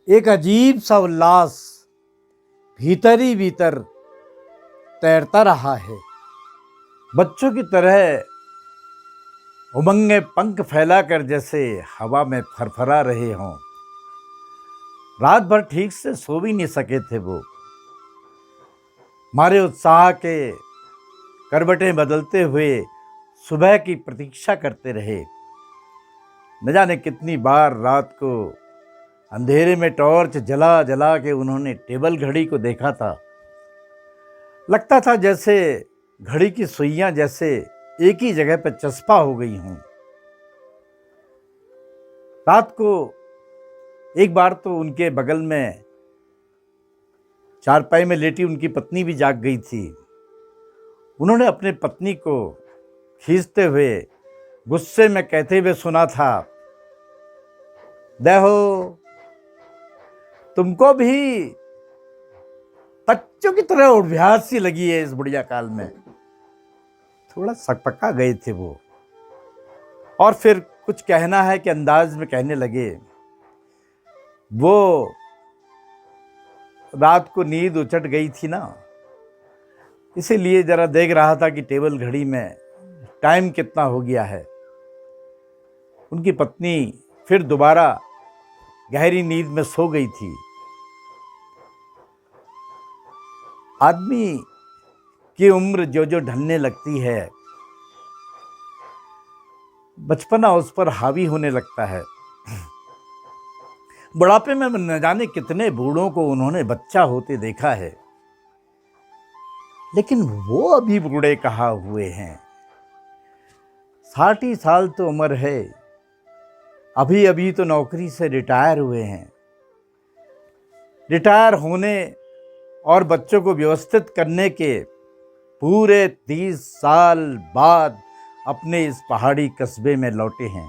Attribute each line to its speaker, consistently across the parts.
Speaker 1: एक अजीब सा उल्लास भीतर ही भीतर तैरता रहा है। बच्चों की तरह उमंग में पंख फैलाकर जैसे हवा में फरफरा रहे हों। रात भर ठीक से सो भी नहीं सके थे वो। हमारे उत्साह के करवटें बदलते हुए सुबह की प्रतीक्षा करते रहे। न जाने कितनी बार रात को अंधेरे में टॉर्च जला जला के उन्होंने टेबल घड़ी को देखा था। लगता था जैसे घड़ी की सुइयां जैसे एक ही जगह पर चस्पा हो गई हों। रात को एक बार तो उनके बगल में चारपाई में लेटी उनकी पत्नी भी जाग गई थी। उन्होंने अपने पत्नी को खींचते हुए गुस्से में कहते हुए सुना था, देखो तुमको भी बच्चों की तरह उठभ्यास सी लगी है इस बुढ़िया काल में। थोड़ा सकपका गए थे वो और फिर कुछ कहना है कि अंदाज में कहने लगे। वो रात को नींद उचट गई थी ना, इसीलिए जरा देख रहा था कि टेबल घड़ी में टाइम कितना हो गया है। उनकी पत्नी फिर दोबारा गहरी नींद में सो गई थी। आदमी की उम्र जो जो ढलने लगती है, बचपना उस पर हावी होने लगता है। बुढ़ापे में न जाने कितने बूढ़ों को उन्होंने बच्चा होते देखा है, लेकिन वो अभी बूढ़े कहाँ हुए हैं। 60 साल तो उम्र है, अभी अभी तो नौकरी से रिटायर हुए हैं। रिटायर होने और बच्चों को व्यवस्थित करने के पूरे 30 साल बाद अपने इस पहाड़ी कस्बे में लौटे हैं।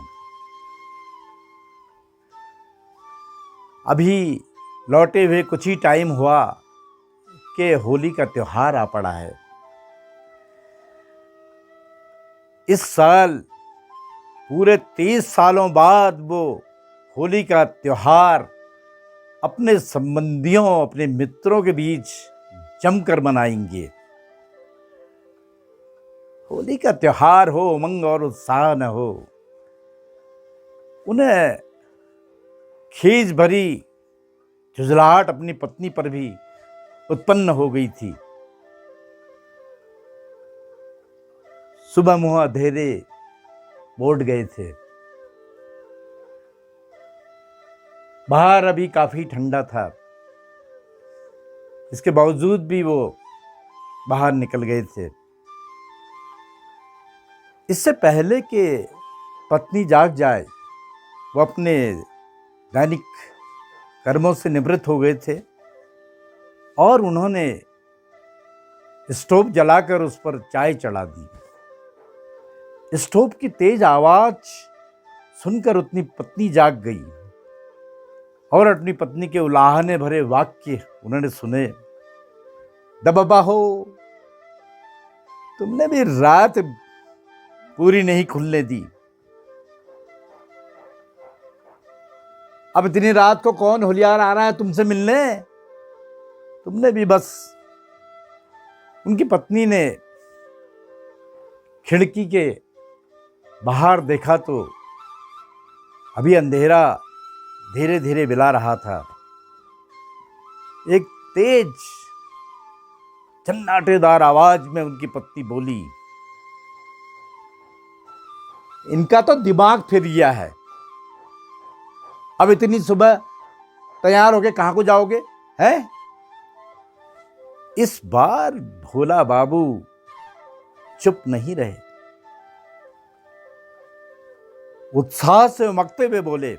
Speaker 1: अभी लौटे हुए कुछ ही टाइम हुआ कि होली का त्योहार आ पड़ा है। इस साल पूरे 30 सालों बाद वो होली का त्योहार अपने संबंधियों, अपने मित्रों के बीच जमकर मनाएंगे। होली का त्योहार हो, उमंग और उत्साह न हो। उन्हें खीज भरी झुंझलाहट अपनी पत्नी पर भी उत्पन्न हो गई थी। सुबह मुँह अंधेरे बोट गए थे। बाहर अभी काफी ठंडा था, इसके बावजूद भी वो बाहर निकल गए थे। इससे पहले कि पत्नी जाग जाए, वो अपने दैनिक कर्मों से निवृत्त हो गए थे और उन्होंने स्टोव जलाकर उस पर चाय चढ़ा दी। स्टोव की तेज आवाज सुनकर अपनी पत्नी जाग गई और अपनी पत्नी के उलाहने भरे वाक्य उन्होंने सुने। दबबा हो, तुमने भी रात पूरी नहीं खुलने दी। अब इतनी रात को कौन होलियार आ रहा है तुमसे मिलने? तुमने भी बस। उनकी पत्नी ने खिड़की के बाहर देखा तो अभी अंधेरा धीरे धीरे बिला रहा था। एक तेज सन्नाटेदार आवाज में उनकी पत्नी बोली, इनका तो दिमाग फिर गया है। अब इतनी सुबह तैयार होके कहां को जाओगे हैं? इस बार भोला बाबू चुप नहीं रहे। उत्साह से उमकते हुए बोले,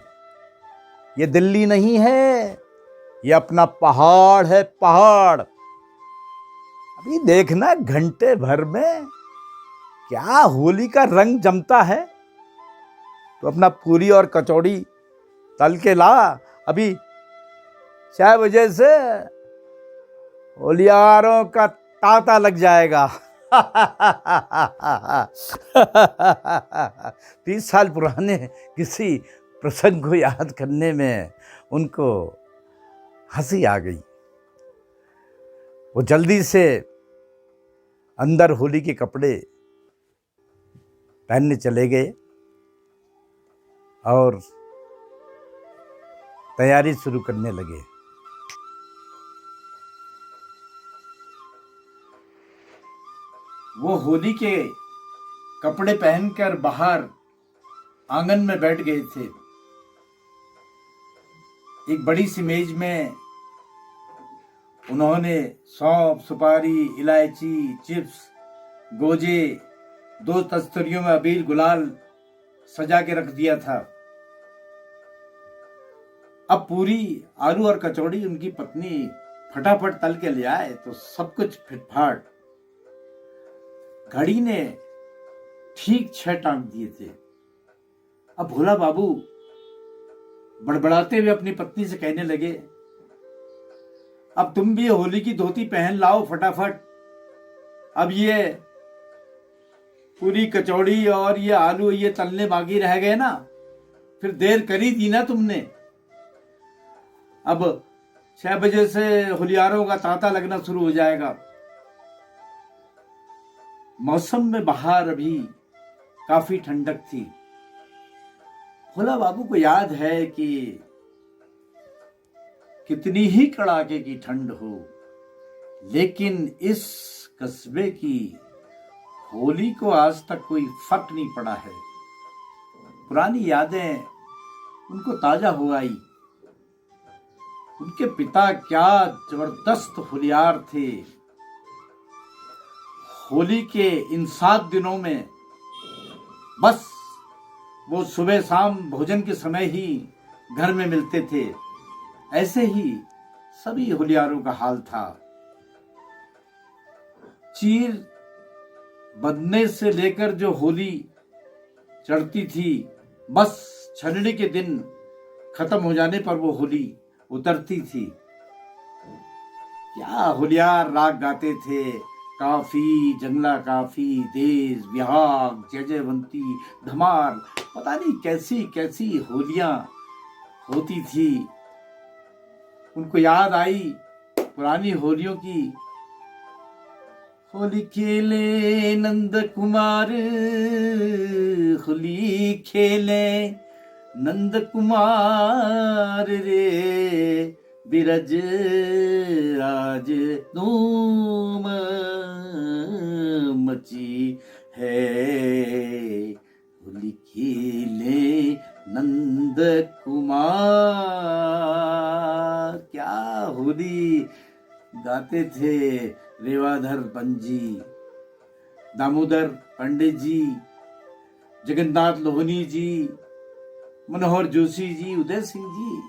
Speaker 1: ये दिल्ली नहीं है, ये अपना पहाड़ है, पहाड़। अभी देखना घंटे भर में क्या होली का रंग जमता है। तो अपना पूरी और कचौड़ी तल के ला, अभी 6 बजे से होलियारों का तांता लग जाएगा। 30 साल पुराने किसी प्रसंग को याद करने में उनको हंसी आ गई। वो जल्दी से अंदर होली के कपड़े पहनने चले गए और तैयारी शुरू करने लगे। वो होली के कपड़े पहनकर बाहर आंगन में बैठ गए थे। एक बड़ी सी मेज में उन्होंने सौंफ, सुपारी, इलायची, चिप्स, गोजे, 2 तस्तरियों में अबीर गुलाल सजा के रख दिया था। अब पूरी, आलू और कचौड़ी उनकी पत्नी फटाफट तल के ले आए तो सब कुछ फिटफाट। घड़ी ने ठीक 6 टांग दिए थे। अब भोला बाबू बड़बड़ाते हुए अपनी पत्नी से कहने लगे, अब तुम भी होली की धोती पहन लाओ फटाफट। अब ये पूरी कचौड़ी और ये आलू ये तलने बाकी रह गए ना, फिर देर करी दी ना तुमने। अब 6 बजे से होलियारों का तांता लगना शुरू हो जाएगा। मौसम में बाहर अभी काफी ठंडक थी। भोला बाबू को याद है कि कितनी ही कड़ाके की ठंड हो, लेकिन इस कस्बे की होली को आज तक कोई फर्क नहीं पड़ा है। पुरानी यादें उनको ताजा हो आई। उनके पिता क्या जबरदस्त होलियार थे। होली के इन 7 दिनों में बस वो सुबह शाम भोजन के समय ही घर में मिलते थे। ऐसे ही सभी होलियारों का हाल था। चीर बंधने से लेकर जो होली चढ़ती थी, बस छलनी के दिन खत्म हो जाने पर वो होली उतरती थी। क्या होलियार राग गाते थे। काफी, जंगला काफी, देश, बिहाग, जयजयवंती, धमार, पता नहीं कैसी कैसी होलियां होती थी। उनको याद आई पुरानी होलियों की। होली खेले नंद कुमार, होली खेले नंद कुमार रे, बिरज आज धूम मची है। होली खेले नंद कुमार। क्या होली गाते थे रेवाधर पंजी, दामोदर पंडित जी, जगन्नाथ लोहनी जी, मनोहर जोशी जी, उदय सिंह जी।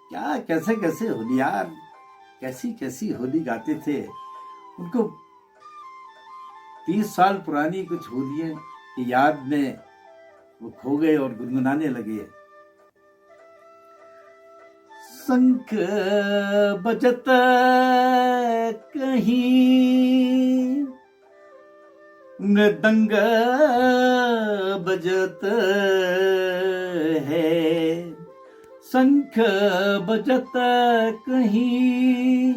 Speaker 1: क्या कैसे कैसे होलियार कैसी कैसी होली गाते थे। उनको 30 साल पुरानी कुछ होलियां की याद में वो खो गए और गुनगुनाने लगे। शंख बजत कहीं, मृदंग बजत है। शंख बजत कहीं,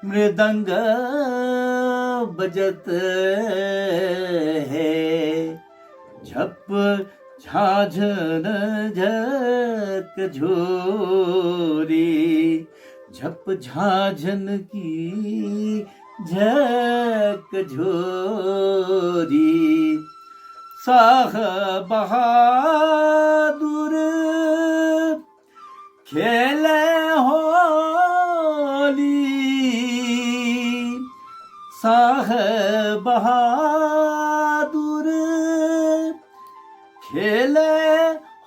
Speaker 1: मृदंग बजत है। झप झाझन झक झोरी, झप झाझन की झक झोरी। साह बहादुर खेले होली, साह बहादुर खेले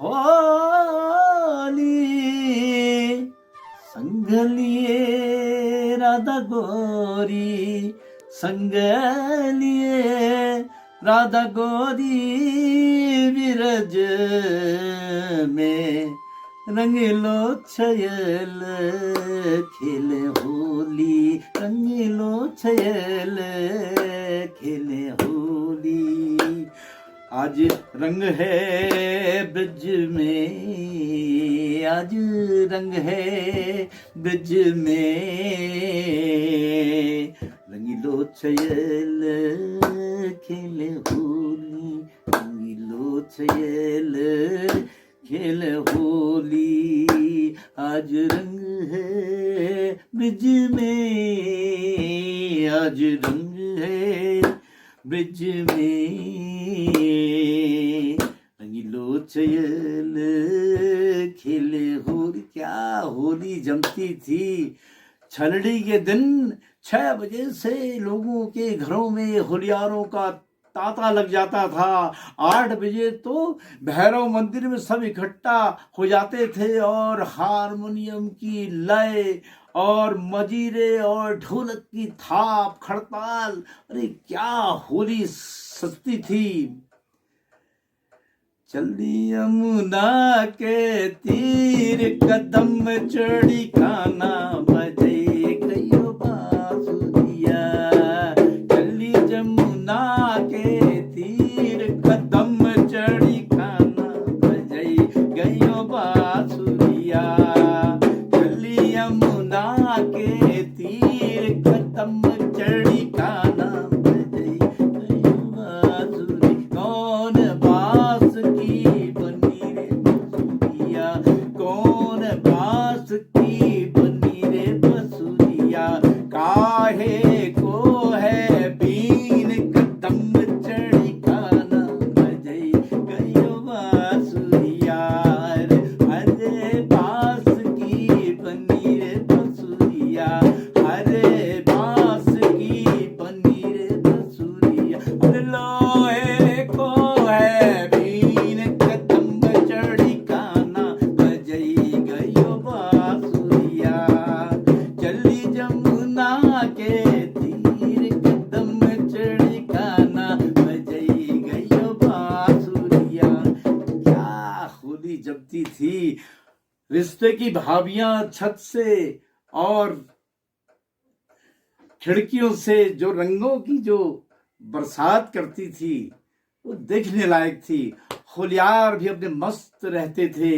Speaker 1: होली। संग लिए राधा गोरी, संग लिए राधा गोरी, विरज में रंगीलो छयल खेले होली, रंगीलो छयल खेले होली। आज रंग है ब्रिज में, आज रंग है ब्रिज में, रंगीलो छयल खेल होली, रंगीलो छयल खेल होली, आज रंग है ब्रिज में, आज रंग है ब्रिज में, रंगीलो छयल खेले होली। क्या होली जमती थी। छलड़ी के दिन 6 बजे से लोगों के घरों में होलियारों का तांता लग जाता था। 8 बजे तो भैरव मंदिर में सब इकट्ठा हो जाते थे और हारमोनियम की लय और मजीरे और ढोलक की थाप खड़ताल, अरे क्या होली सस्ती थी। चली यमुना के तीर कदम चढ़ी खाना बजे गयो बांसुरिया, चली यमुना के तीर कदम चढ़ी खाना बजे गयो बांसुरिया, चली यमुना के तीर कदम चढ़ी खाना बजे गयो बांसुरी। कौन बांस की बनी रे बसुरिया, कौन बांस की बनी रे बसुरिया, काहे को है बीन कदम चढ़ी खाना बजे गयो बांसुरिया, हरे बांस की बनी रे बसुरिया, हरे बांस की बनी रे बसुरिया, लोहे को है बीन कदम चढ़ी खाना बजे गयो बांसुरिया, चली जमुना के तीर कदम चढ़ी खाना बजे गयो बांसुरिया। क्या होली जमती थी। रिश्ते की भाभियां छत से और खिड़कियों से जो रंगों की जो बरसात करती थी वो देखने लायक थी। होलियार भी अपने मस्त रहते थे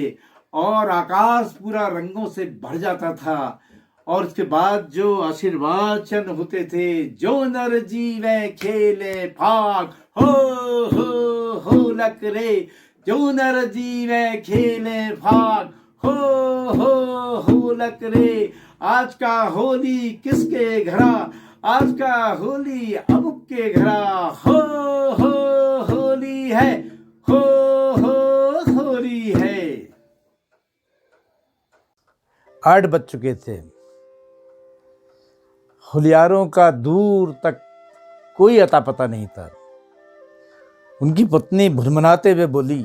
Speaker 1: और आकाश पूरा रंगों से भर जाता था। और उसके बाद जो आशीर्वाचन होते थे, जो नर जीवे खेले फाग हो लक रे, जो नर जीवे खेले फाग हो लक रे, आज का होली किसके घरा, आज का होली अमुक के घरा, हो होली है, हो होली है। 8 बज चुके थे। होलियारों का दूर तक कोई अता पता नहीं था। उनकी पत्नी भुनभुनाते हुए बोली,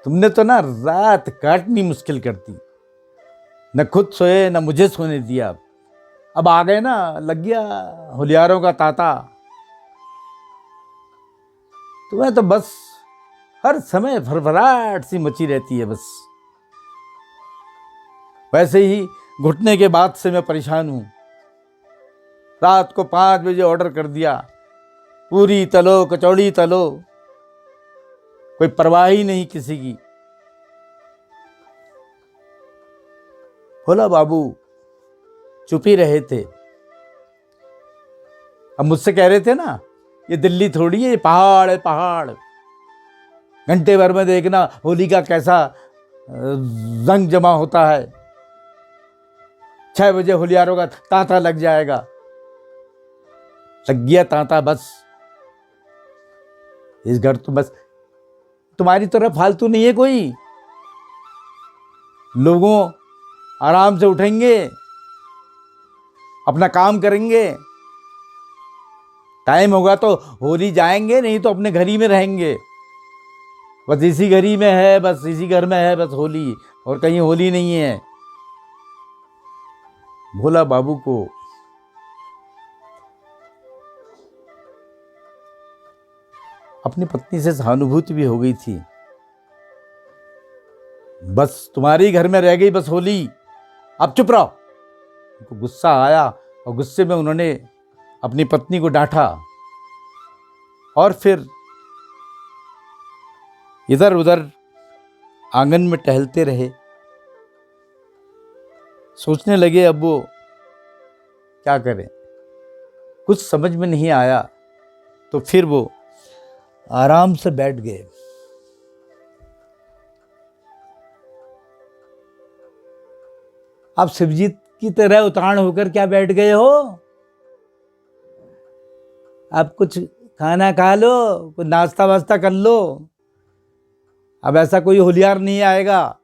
Speaker 1: तुमने तो ना रात काटनी मुश्किल कर दी, न खुद सोए न मुझे सोने दिया, अब आ गए ना, लग गया होलियारों का तांता। तुम्हें तो बस हर समय फरफराहट सी मची रहती है बस। वैसे ही घुटने के बाद से मैं परेशान हूं। रात को 5 बजे ऑर्डर कर दिया, पूरी तलो कचौड़ी तलो, कोई परवाह ही नहीं किसी की। भोला बाबू चुप ही रहे थे। अब मुझसे कह रहे थे ना, ये दिल्ली थोड़ी है, ये पहाड़ है पहाड़। घंटे भर में देखना होली का कैसा रंग जमा होता है। 6 बजे होलियारों का तांता लग जाएगा। लग गया तांता बस। इस घर तो बस तुम्हारी तरह फालतू नहीं है कोई। लोगों आराम से उठेंगे, अपना काम करेंगे, टाइम होगा तो होली जाएंगे, नहीं तो अपने घर ही में रहेंगे। बस इसी घर ही में है, बस इसी घर में है बस होली, और कहीं होली नहीं है। भोला बाबू को अपनी पत्नी से सहानुभूति भी हो गई थी। बस तुम्हारी घर में रह गई बस होली, अब चुप रहो। उनको गुस्सा आया और गुस्से में उन्होंने अपनी पत्नी को डांटा। और फिर इधर उधर आंगन में टहलते रहे। सोचने लगे अब वो क्या करें, कुछ समझ में नहीं आया। तो फिर वो आराम से बैठ गए। आप शिवजीत की तरह उतान होकर क्या बैठ गए हो? आप कुछ खाना खा लो, कुछ नाश्ता वास्ता कर लो। अब ऐसा कोई होलियार नहीं आएगा।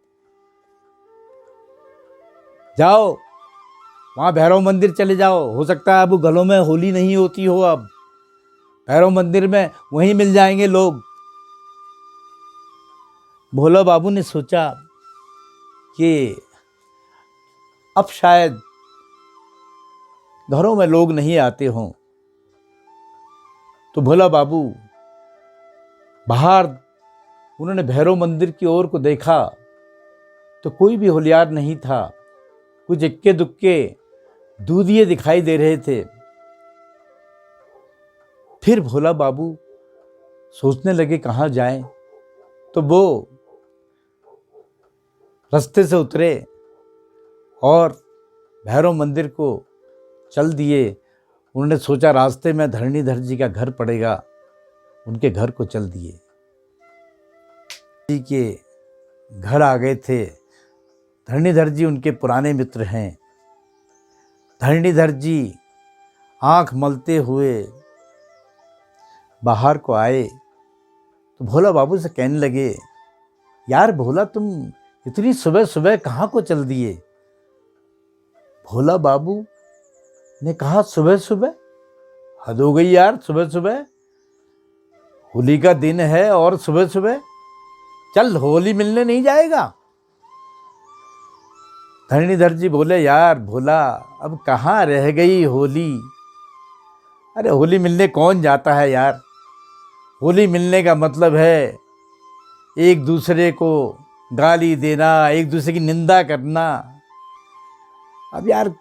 Speaker 1: जाओ वहाँ भैरव मंदिर चले जाओ, हो सकता है अब गलों में होली नहीं होती हो। अब भैरव मंदिर में वहीं मिल जाएंगे लोग। भोला बाबू ने सोचा कि अब शायद घरों में लोग नहीं आते हों, तो भोला बाबू बाहर उन्होंने भैरव मंदिर की ओर को देखा तो कोई भी होलियार नहीं था। कुछ इक्के दुक्के दूधिये दिखाई दे रहे थे। फिर भोला बाबू सोचने लगे कहाँ जाएं, तो वो रास्ते से उतरे और भैरव मंदिर को चल दिए। उन्होंने सोचा रास्ते में धरणीधर जी का घर पड़ेगा, उनके घर को चल दिए। जी के घर आ गए थे। धरणीधर जी उनके पुराने मित्र हैं। धरणीधर जी आंख मलते हुए बाहर को आए तो भोला बाबू से कहने लगे, यार भोला तुम इतनी सुबह सुबह कहाँ को चल दिए? भोला बाबू ने कहा, सुबह सुबह? हद हो गई यार, सुबह सुबह? होली का दिन है और सुबह सुबह? चल होली मिलने नहीं जाएगा? धरणीधर जी बोले, यार भोला अब कहाँ रह गई होली? अरे होली मिलने कौन जाता है यार? होली मिलने का मतलब है एक दूसरे को गाली देना, एक दूसरे की निंदा करना। अब यार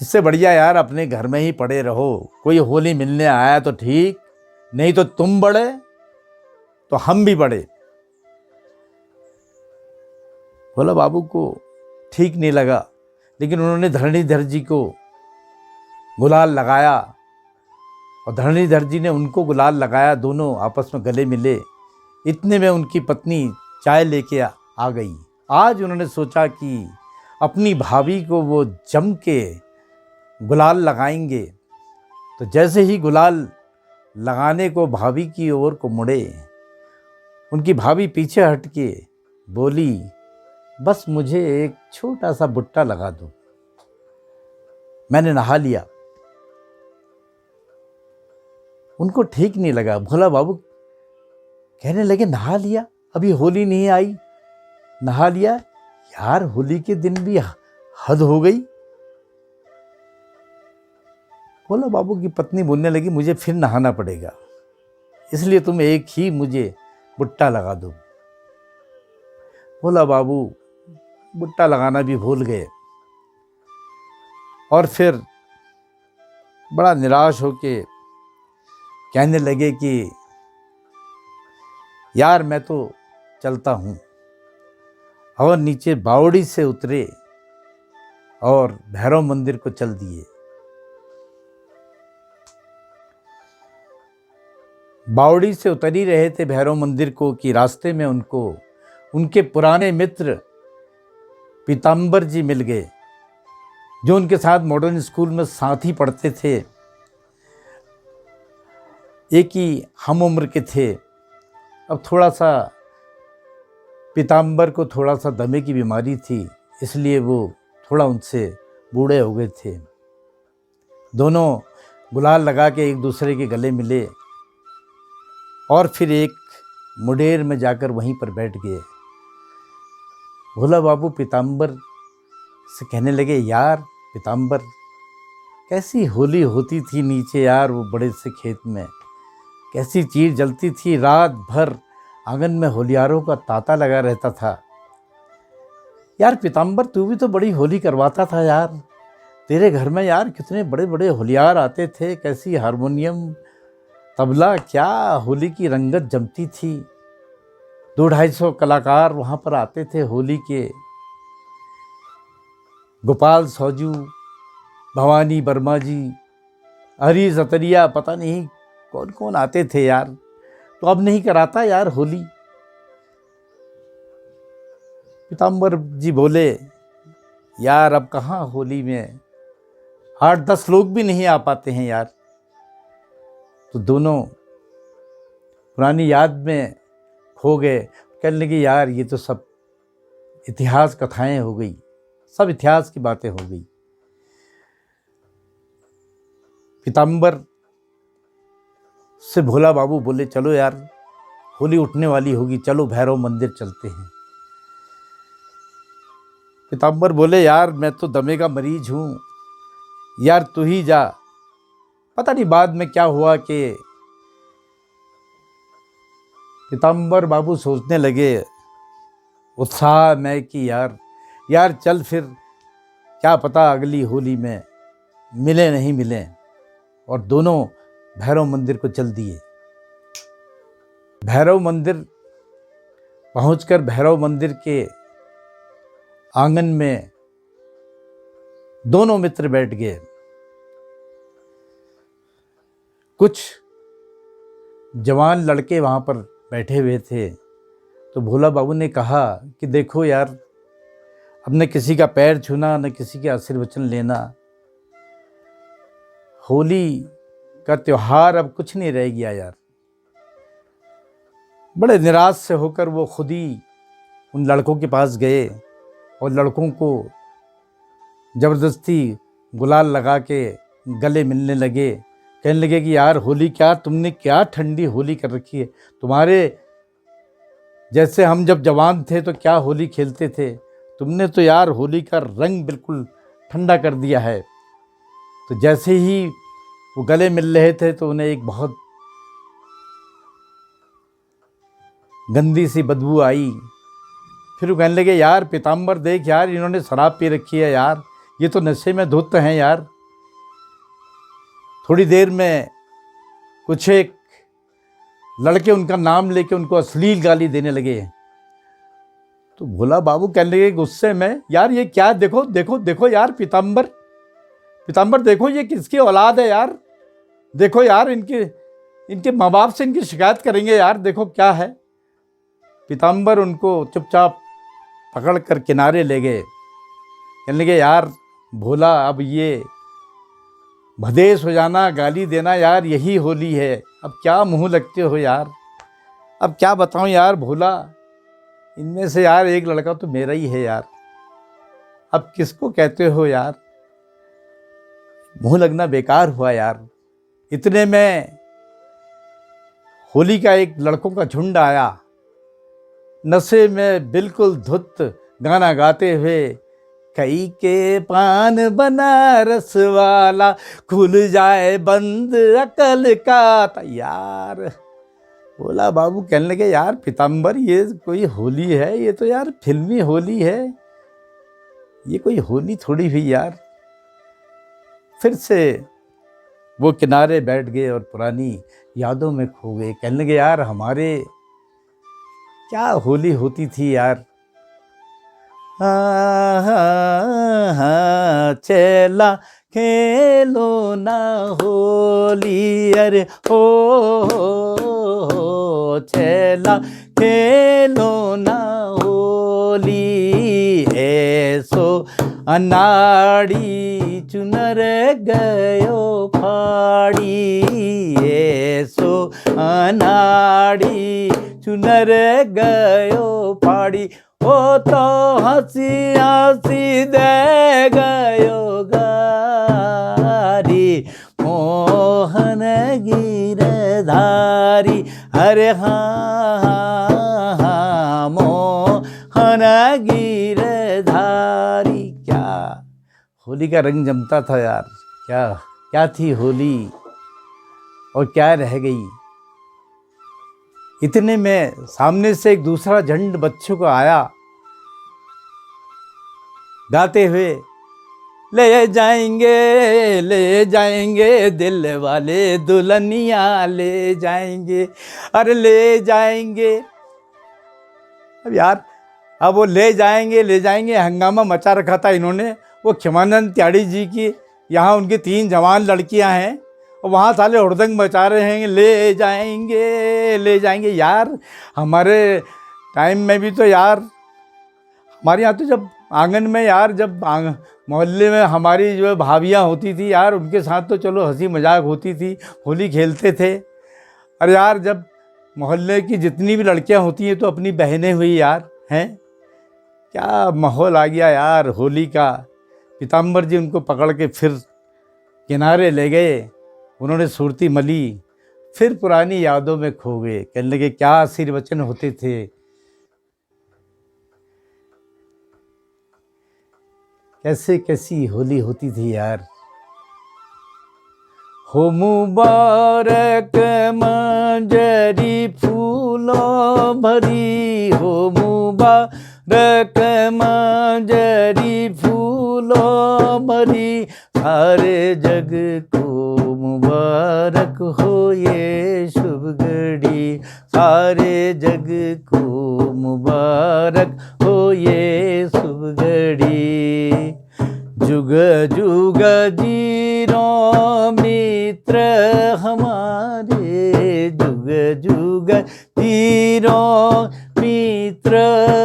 Speaker 1: इससे बढ़िया यार अपने घर में ही पड़े रहो। कोई होली मिलने आया तो ठीक, नहीं तो तुम बड़े तो हम भी बड़े। भोला बाबू को ठीक नहीं लगा, लेकिन उन्होंने धरणीधर जी को गुलाल लगाया और धरणीधर जी ने उनको गुलाल लगाया। दोनों आपस में गले मिले। इतने में उनकी पत्नी चाय लेके आ गई। आज उन्होंने सोचा कि अपनी भाभी को वो जम के गुलाल लगाएंगे। तो जैसे ही गुलाल लगाने को भाभी की ओर को मुड़े, उनकी भाभी पीछे हट के बोली, बस मुझे एक छोटा सा बुट्टा लगा दो, मैंने नहा लिया। उनको ठीक नहीं लगा। भोला बाबू कहने लगे, नहा लिया? अभी होली नहीं आई, नहा लिया? यार होली के दिन भी हद हो गई। भोला बाबू की पत्नी बोलने लगी, मुझे फिर नहाना पड़ेगा, इसलिए तुम एक ही मुझे बुट्टा लगा दो। भोला बाबू बुट्टा लगाना भी भूल गए और फिर बड़ा निराश होके कहने लगे कि यार मैं तो चलता हूँ। और नीचे बावड़ी से उतरे और भैरव मंदिर को चल दिए। बावड़ी से उतर ही रहे थे भैरव मंदिर को कि रास्ते में उनको उनके पुराने मित्र पीताम्बर जी मिल गए, जो उनके साथ मॉडर्न स्कूल में साथ ही पढ़ते थे। एक ही हम उम्र के थे। अब थोड़ा सा पीताम्बर को थोड़ा सा दमे की बीमारी थी, इसलिए वो थोड़ा उनसे बूढ़े हो गए थे। दोनों गुलाल लगा के एक दूसरे के गले मिले और फिर एक मुडेर में जाकर वहीं पर बैठ गए। भोला बाबू पीताम्बर से कहने लगे, यार पीताम्बर, कैसी होली होती थी नीचे यार वो बड़े से खेत में, कैसी चीज़ जलती थी। रात भर आंगन में होलियारों का तांता लगा रहता था। यार पीताम्बर, तू भी तो बड़ी होली करवाता था यार। तेरे घर में यार कितने बड़े बड़े होलियार आते थे, कैसी हारमोनियम तबला क्या, होली की रंगत जमती थी। 200-250 कलाकार वहाँ पर आते थे होली के। गोपाल सौजू, भवानी वर्मा जी, हरी सतरिया, पता नहीं कौन कौन आते थे यार। तो अब नहीं कराता यार होली। पीताम्बर जी बोले, यार अब कहाँ होली में 8-10 लोग भी नहीं आ पाते हैं यार। तो दोनों पुरानी याद में खो गए। कहने लगे यार ये तो सब इतिहास कथाएं हो गई, सब इतिहास की बातें हो गई। पीताम्बर से भोला बाबू बोले, चलो यार होली उठने वाली होगी, चलो भैरव मंदिर चलते हैं। पीताम्बर बोले, यार मैं तो दमे का मरीज हूँ यार, तू ही जा। पता नहीं बाद में क्या हुआ कि पीताम्बर बाबू सोचने लगे उत्साह में कि यार चल फिर, क्या पता अगली होली में मिले नहीं मिले। और दोनों भैरव मंदिर को चल दिए। भैरव मंदिर पहुंचकर भैरव मंदिर के आंगन में दोनों मित्र बैठ गए। कुछ जवान लड़के वहाँ पर बैठे हुए थे। तो भोला बाबू ने कहा कि देखो यार, अब न किसी का पैर छूना, न किसी के आशीर्वचन लेना। होली का त्योहार अब कुछ नहीं रह गया यार। बड़े निराश से होकर वो खुद ही उन लड़कों के पास गए और लड़कों को ज़बरदस्ती गुलाल लगा के गले मिलने लगे। कहने लगे कि यार होली क्या, तुमने क्या ठंडी होली कर रखी है। तुम्हारे जैसे हम जब जवान थे तो क्या होली खेलते थे, तुमने तो यार होली का रंग बिल्कुल ठंडा कर दिया है। तो जैसे ही वो गले मिल रहे थे तो उन्हें एक बहुत गंदी सी बदबू आई। फिर वो कहने लगे, यार पीताम्बर देख यार, इन्होंने शराब पी रखी है यार, ये तो नशे में धुत हैं यार। थोड़ी देर में कुछ एक लड़के उनका नाम लेके उनको अश्लील गाली देने लगे। तो भोला बाबू कहने लगे गुस्से में, यार ये क्या, देखो देखो देखो यार पीताम्बर देखो ये किसकी औलाद है यार। देखो यार इनके माँ बाप से इनकी शिकायत करेंगे यार, देखो क्या है। पीताम्बर उनको चुपचाप पकड़ कर किनारे ले गए। कहने लगे, यार भोला, अब ये भदेश हो जाना, गाली देना यार, यही होली है। अब क्या मुंह लगते हो यार, अब क्या बताऊं यार भोला, इनमें से यार एक लड़का तो मेरा ही है यार, अब किसको कहते हो यार। मुंह लगना बेकार हुआ यार। इतने में होली का एक लड़कों का झुंड आया, नशे में बिल्कुल धुत, गाना गाते हुए, कई के पान बनारस वाला, खुल जाए बंद अकल का। यार भोला बाबू कहने लगे, यार पीताम्बर ये कोई होली है, ये तो यार फिल्मी होली है, ये कोई होली थोड़ी हुई यार। फिर से वो किनारे बैठ गए और पुरानी यादों में खो गए। कहने लगे, यार हमारे क्या होली होती थी यार। हाँ हाँ हाँ चला खेलो ना होली, अरे हो चला खेलो ना होली, ऐसो अनाड़ी चुनर गयो फाड़ी, ऐसो अनाड़ी चुनर गयो फाड़ी, वो तो हंसी हंसी दे गयो गारी, मोहन गिरधारी, अरे हाँ हाँ हाँ मोहन गिरधारी। क्या होली का रंग जमता था यार, क्या क्या थी होली और क्या रह गई। इतने में सामने से एक दूसरा झंड बच्चों को आया, गाते हुए, ले जाएंगे दिल वाले दुल्हनिया ले जाएंगे, अरे ले जाएंगे। अब यार, अब वो ले जाएंगे हंगामा मचा रखा था इन्होंने। वो खिमानंद त्याड़ी जी की यहाँ उनकी 3 जवान लड़कियां हैं और वहाँ साले हुड़दंग मचा रहे हैं, ले जाएंगे। यार हमारे टाइम में भी तो यार, हमारे यहाँ तो जब आंगन में यार, जब मोहल्ले में हमारी जो भाभियाँ होती थी यार, उनके साथ तो चलो हंसी मजाक होती थी, होली खेलते थे। अरे यार, जब मोहल्ले की जितनी भी लड़कियाँ होती हैं तो अपनी बहनें हुई यार, हैं क्या माहौल आ गया यार होली का। पीताम्बर जी उनको पकड़ के फिर किनारे ले गए, उन्होंने सुरती मली, फिर पुरानी यादों में खो गए। कहने लगे क्या आशीर्वचन होते थे, कैसे कैसी होली होती थी यार। हो मुबारक मंजरी फूलों भरी, हो मुबारक मंजरी फूलों भरी, सारे जग को मुबारक हो ये शुभ घड़ी, सारे जग को मुबारक हो ये शुभ घड़ी। जुग जुग जीरो मित्र हमारे, जुग जुग जीरो मित्र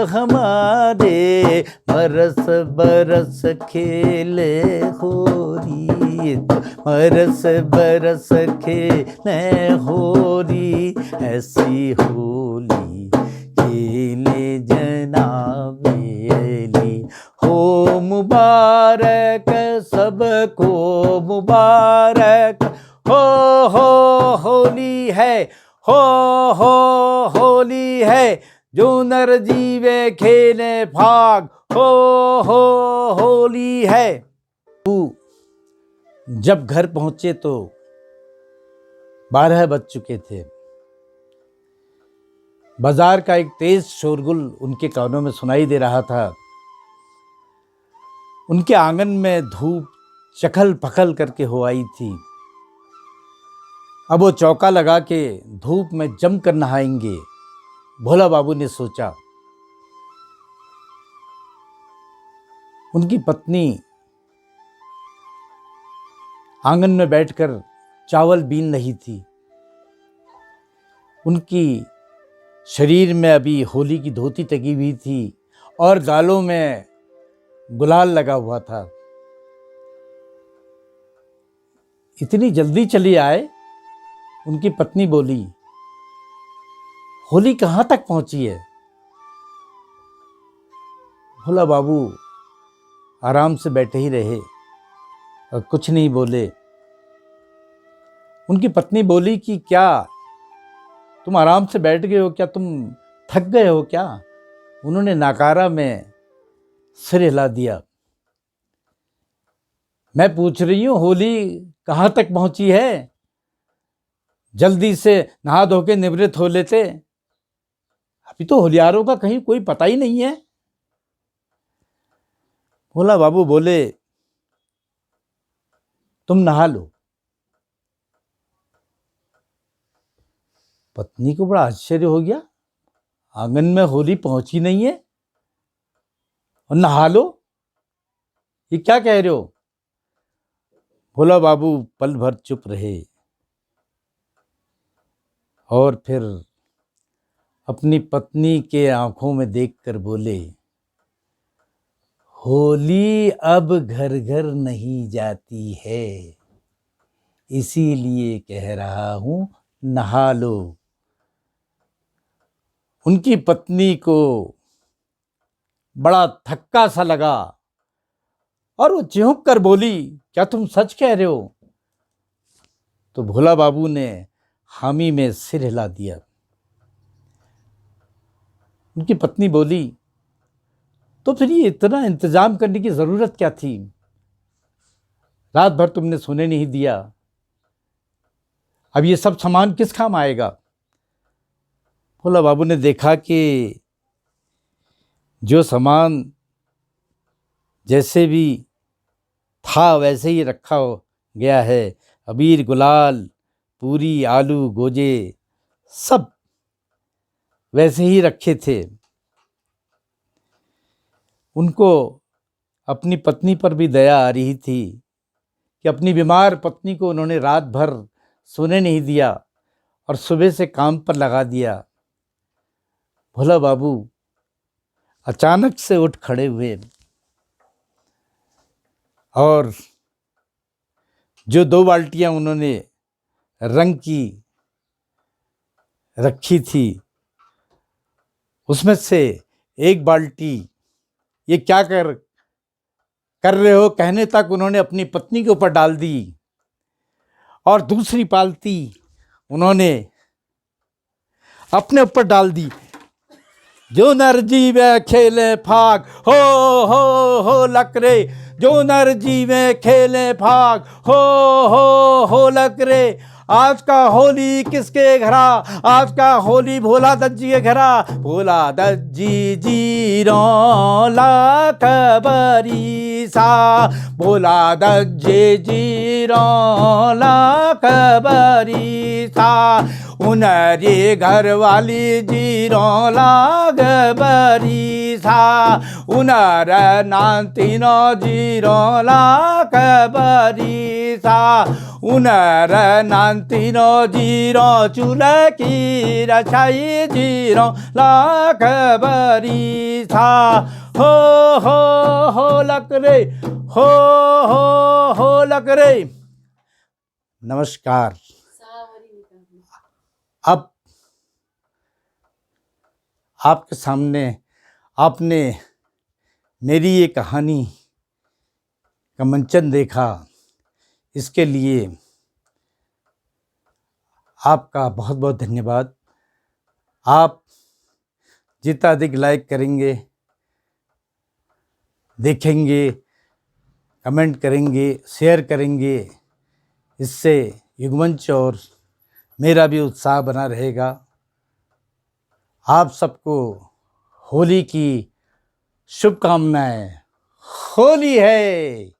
Speaker 1: हमारे, बरस बरस खेले होरी, बरस बरस खेले होरी, ऐसी होली खेले जनाबे अली। हो मुबारक सबको मुबारक, हो होली है, हो होली है, जो नर जीवे खेले फाग, हो होली है। जब घर पहुंचे तो 12 बज चुके थे। बाजार का एक तेज शोरगुल उनके कानों में सुनाई दे रहा था। उनके आंगन में धूप चखल पखल करके हो आई थी। अब वो चौका लगा के धूप में जमकर नहाएंगे, भोला बाबू ने सोचा। उनकी पत्नी आंगन में बैठकर चावल बीन रही थी। उनकी शरीर में अभी होली की धोती टंगी हुई थी और गालों में गुलाल लगा हुआ था। इतनी जल्दी चली आए? उनकी पत्नी बोली, होली कहाँ तक पहुंची है? भोला बाबू आराम से बैठे ही रहे और कुछ नहीं बोले। उनकी पत्नी बोली कि क्या तुम आराम से बैठ गए हो क्या? तुम थक गए हो क्या? उन्होंने नाकारा में सिर हिला दिया। मैं पूछ रही हूँ होली कहाँ तक पहुंची है? जल्दी से नहा धो के निवृत्त हो लेते। अभी तो होलियारों का कहीं कोई पता ही नहीं है। भोला बाबू बोले, तुम नहा लो। पत्नी को बड़ा आश्चर्य हो गया, आंगन में होली पहुंची नहीं है और नहा लो, ये क्या कह रहे हो? भोला बाबू पल भर चुप रहे और फिर अपनी पत्नी के आंखों में देखकर बोले, होली अब घर घर नहीं जाती है, इसीलिए कह रहा हूं नहा लो। उनकी पत्नी को बड़ा धक्का सा लगा और वो चिहुक कर बोली, क्या तुम सच कह रहे हो? तो भोला बाबू ने हामी में सिर हिला दिया। उनकी पत्नी बोली, तो फिर ये इतना इंतजाम करने की जरूरत क्या थी? रात भर तुमने सोने नहीं दिया, अब ये सब सामान किस काम आएगा? भोला बाबू ने देखा कि जो सामान जैसे भी था वैसे ही रखा गया है। अबीर गुलाल, पूरी, आलू, गोजे सब वैसे ही रखे थे। उनको अपनी पत्नी पर भी दया आ रही थी कि अपनी बीमार पत्नी को उन्होंने रात भर सोने नहीं दिया और सुबह से काम पर लगा दिया। भोला बाबू अचानक से उठ खड़े हुए और जो 2 बाल्टियां उन्होंने रंग की रखी थी उसमें से एक बाल्टी, ये क्या कर रहे हो कहने तक उन्होंने अपनी पत्नी के ऊपर डाल दी और दूसरी बाल्टी उन्होंने अपने ऊपर डाल दी। जो नर जीवे खेले फाग, हो लकरे, जो नर जीवे खेले फाग, हो लकरे। आज का होली किसके घरा, आज का होली भोला दज्जी के घरा। भोला दज्जी जीरो लाख बरीसा, भोला दज्जी जीरो लाख बरीसा। उनरी घर वाली जीरो लाग बरीसा, उनर नातिनो जीरो लाग बरीसा। उनर नातिनो जीरो चूल्ह की रछाई जीरो लाग बरीसा। हो लकरे, हो लकरे। नमस्कार। अब आपके सामने आपने मेरी ये कहानी का मंचन देखा, इसके लिए आपका बहुत बहुत धन्यवाद। आप जितना अधिक लाइक करेंगे, देखेंगे, कमेंट करेंगे, शेयर करेंगे, इससे युगमंच और मेरा भी उत्साह बना रहेगा। आप सबको होली की शुभकामनाएं। होली है।